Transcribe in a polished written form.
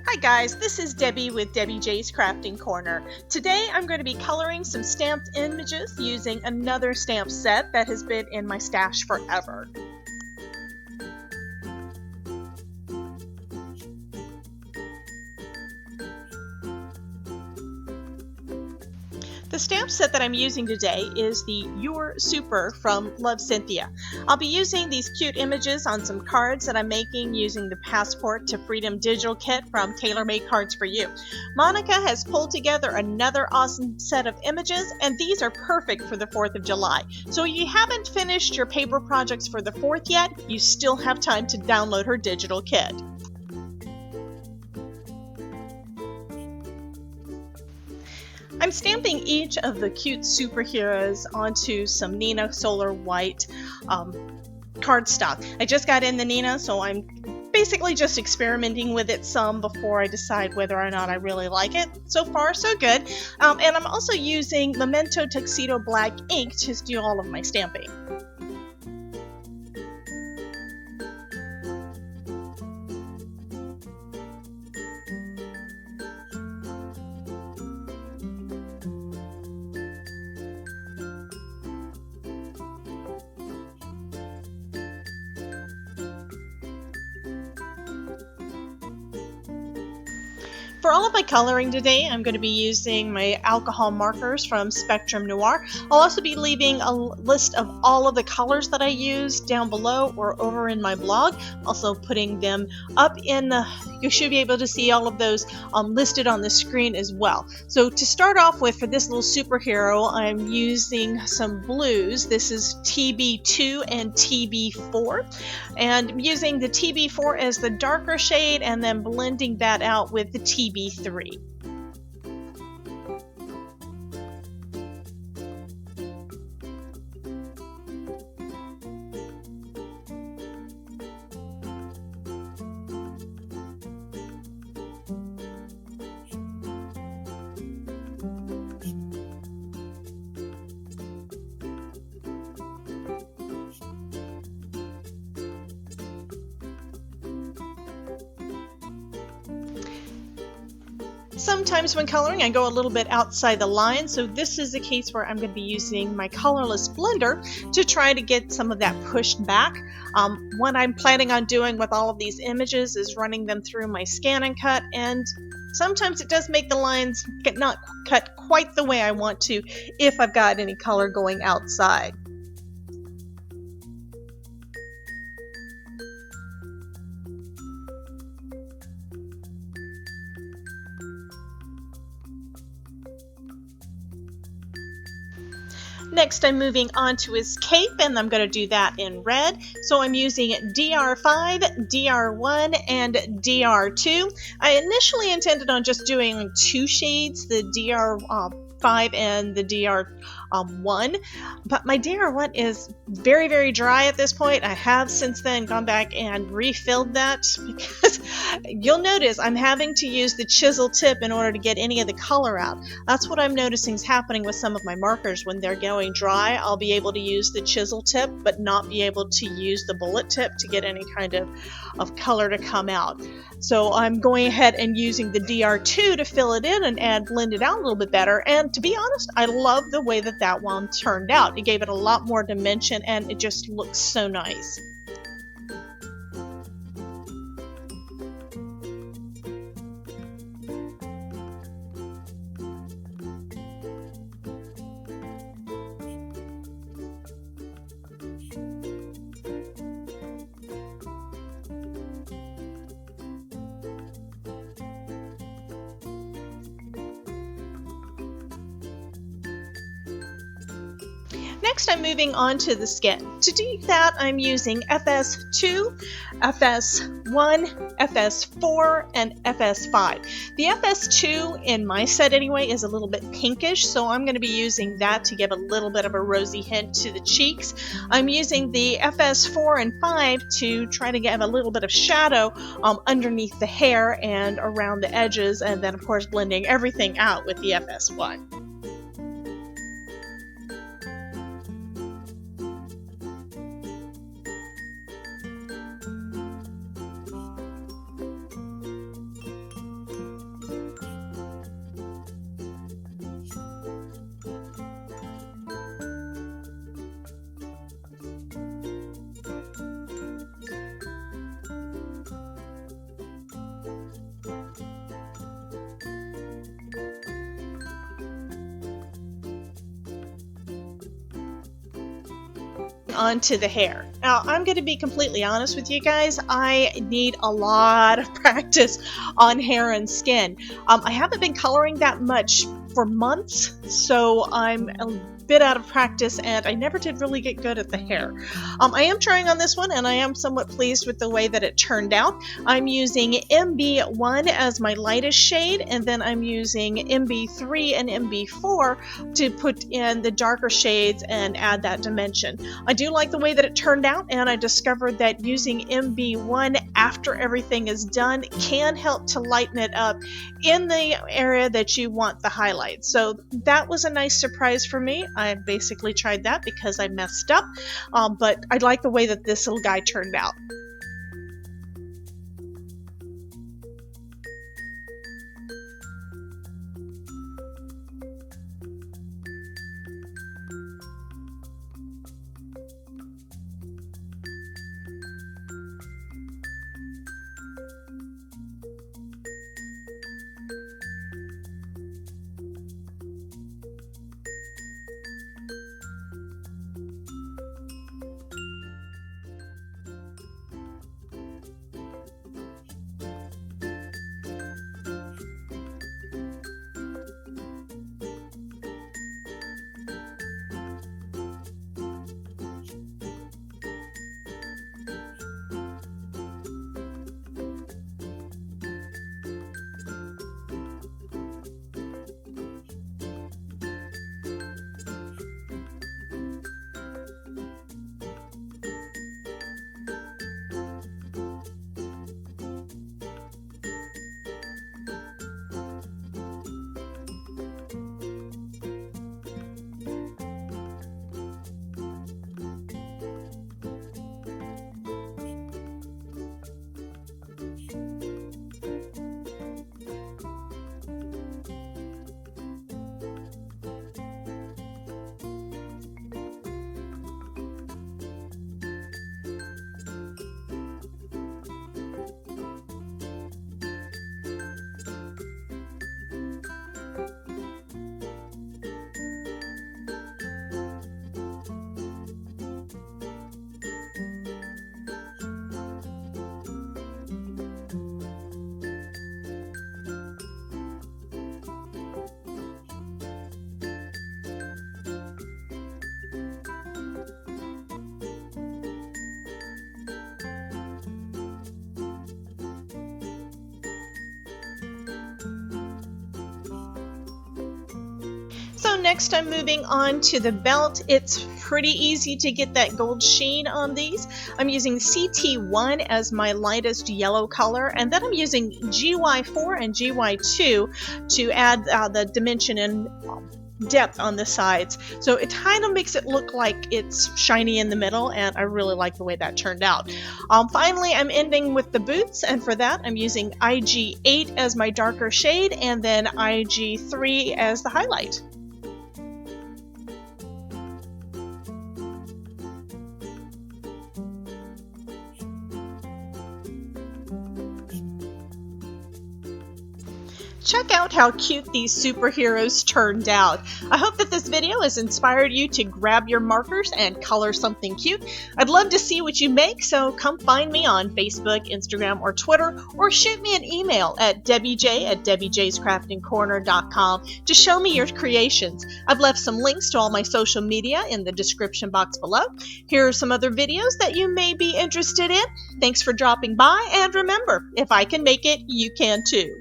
Hi guys, this is Debbie with Debbie J's Crafting Corner. Today I'm going to be coloring some stamped images using another stamp set that has been in my stash forever. The stamp set that I'm using today is the You're Super from Love Cynthia. I'll be using these cute images on some cards that I'm making using the Passport to Freedom digital kit from Tailor Made Cards for You. Monica has pulled together another awesome set of images, and these are perfect for the 4th of July. So if you haven't finished your paper projects for the 4th yet, you still have time to download her digital kit. I'm stamping each of the cute superheroes onto some Neenah Solar White cardstock. I just got in the Neenah, so I'm basically just experimenting with it some before I decide whether or not I really like it. So far, so good. And I'm also using Memento Tuxedo black ink to do all of my stamping. For all of my coloring today, I'm going to be using my alcohol markers from Spectrum Noir. I'll also be leaving a list of all of the colors that I use down below or over in my blog. Also putting them up in you should be able to see all of those listed on the screen as well. So to start off with, for this little superhero, I'm using some blues. This is TB2 and TB4. And I'm using the TB4 as the darker shade and then blending that out with the TB3. Sometimes when coloring, I go a little bit outside the line, so this is a case where I'm going to be using my colorless blender to try to get some of that pushed back. What I'm planning on doing with all of these images is running them through my scan and cut, and sometimes it does make the lines not cut quite the way I want to if I've got any color going outside. Next, I'm moving on to his cape, and I'm going to do that in red. So I'm using DR5, DR1, and DR2. I initially intended on just doing 2 shades, the DR5 and the DR1, but my DR1 is very, very dry at this point. I have since then gone back and refilled that because you'll notice I'm having to use the chisel tip in order to get any of the color out. That's what I'm noticing is happening with some of my markers. When they're going dry, I'll be able to use the chisel tip but not be able to use the bullet tip to get any kind of color to come out. So I'm going ahead and using the DR2 to fill it in and blend it out a little bit better. And to be honest, I love the way that one turned out. It gave it a lot more dimension and it just looks so nice. Next, I'm moving on to the skin. To do that, I'm using FS2, FS1, FS4, and FS5. The FS2, in my set anyway, is a little bit pinkish, so I'm going to be using that to give a little bit of a rosy hint to the cheeks. I'm using the FS4 and 5 to try to give a little bit of shadow underneath the hair and around the edges, and then of course blending everything out with the FS1. onto the hair. Now, I'm going to be completely honest with you guys. I need a lot of practice on hair and skin. I haven't been coloring that much for months, so I'm a bit out of practice, and I never did really get good at the hair. I am trying on this one, and I am somewhat pleased with the way that it turned out. I'm using MB1 as my lightest shade, and then I'm using MB3 and MB4 to put in the darker shades and add that dimension. I do like the way that it turned out, and I discovered that using MB1 after everything is done can help to lighten it up in the area that you want the highlights. So that was a nice surprise for me. I basically tried that because I messed up, but I like the way that this little guy turned out. So next I'm moving on to the belt. It's pretty easy to get that gold sheen on these. I'm using CT1 as my lightest yellow color, and then I'm using GY4 and GY2 to add the dimension and depth on the sides. So it kind of makes it look like it's shiny in the middle, and I really like the way that turned out. Finally, I'm ending with the boots, and for that I'm using IG8 as my darker shade and then IG3 as the highlight. Check out how cute these superheroes turned out. I hope that this video has inspired you to grab your markers and color something cute. I'd love to see what you make, so come find me on Facebook, Instagram, or Twitter, or shoot me an email at debbiej@debbiejscraftingcorner.com to show me your creations. I've left some links to all my social media in the description box below. Here are some other videos that you may be interested in. Thanks for dropping by, and remember, if I can make it, you can too.